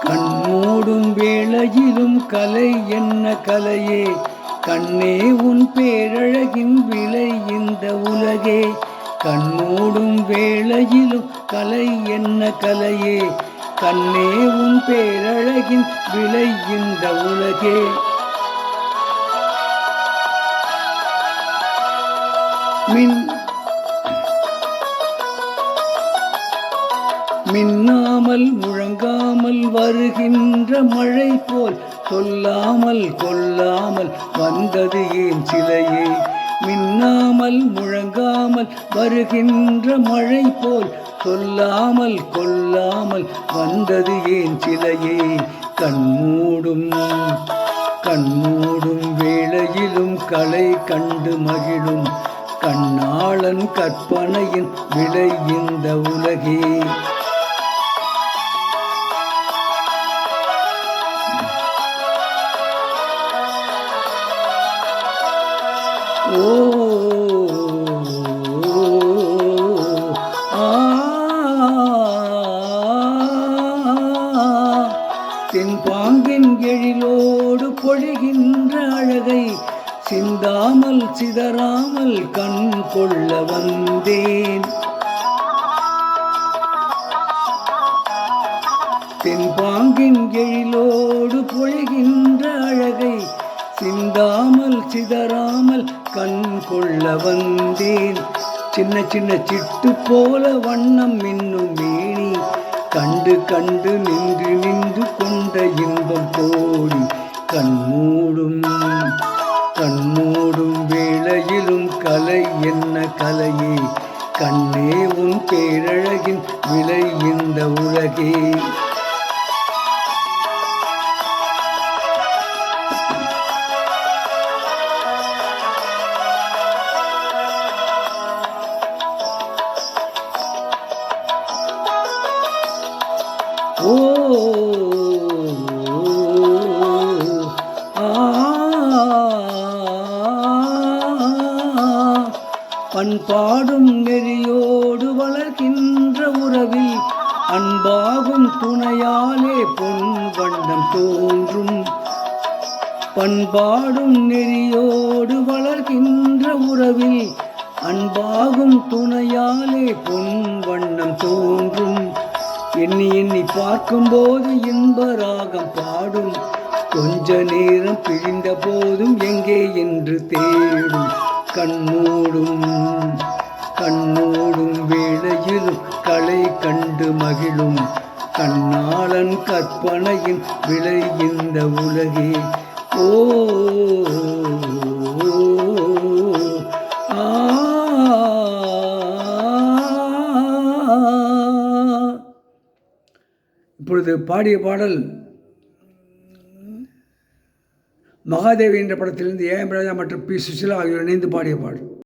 கண்மூடும் வேளையிலும் கலை என்ன கலையே, கண்ணே உன் பேரழகின் விலை இந்த உலகே. கண்மூடும் வேளையிலும் கலை என்ன கலையே, கண்ணே உன் பேரழகின் விலை இந்த உலகே. மின்னாமல் முழங்காமல் வருகின்ற மழை போல் சொல்லாமல் கொல்லாமல் வந்தது ஏன் சிலையே. மின்னாமல் முழங்காமல் வருகின்ற மழை போல் சொல்லாமல் கொல்லாமல் வந்தது ஏன் சிலையே. கண்மூடும் வேளையிலும் கலை கண்டு மகிழும் கண்ணாளன் கற்பனையின் விலை இந்த உலகே. ஓ தென்பாங்கின் எழிலோடு பொழிகின்ற அழகை சிந்தாமல் சிதறாமல் கண் கொள்ள வந்தேன். தென்பாங்கின் எழிலோடு பொழிகின்ற அழகை சிந்தாமல் சிதறாமல் கண் கொள்ள வந்தேன். சின்ன சின்ன சிட்டு போல வண்ணம் மின்னும் மேனி கண்டு கண்டு நின்று நின்று கொண்ட இன்பம் கோடி. கண்மூடும் வேளையிலும் கலை என்ன கலையே, கண்ணே உன் பேரழகின் விலை இந்த உலகே. ஓ பண்பாடும் நெறியோடு வளர்கின்ற உறவில் அன்பாகும் துணையாலே பொன் வண்ணம் தோன்றும். பண்பாடும் நெறியோடு வளர்கின்ற உறவில் அன்பாகும் துணையாலே பொன் வண்ணம் தோன்றும். எண்ணி எண்ணி பார்க்கும்போது இன்ப ராகம் பாடும், கொஞ்ச நேரம் பிழிந்த போதும் எங்கே என்று தேடும். கண்மூடும் வேளையிலும் கலை கண்டு மகிழும் கண்ணாளன் கற்பனையின் விலை இந்த உலகே. ஓ இப்பொழுது பாடிய பாடல் மகாதேவி என்ற படத்திலிருந்து ஏஎம் ராஜா மற்றும் பி சுசிலா ஆகியோர் இணைந்து பாடிய பாடல்.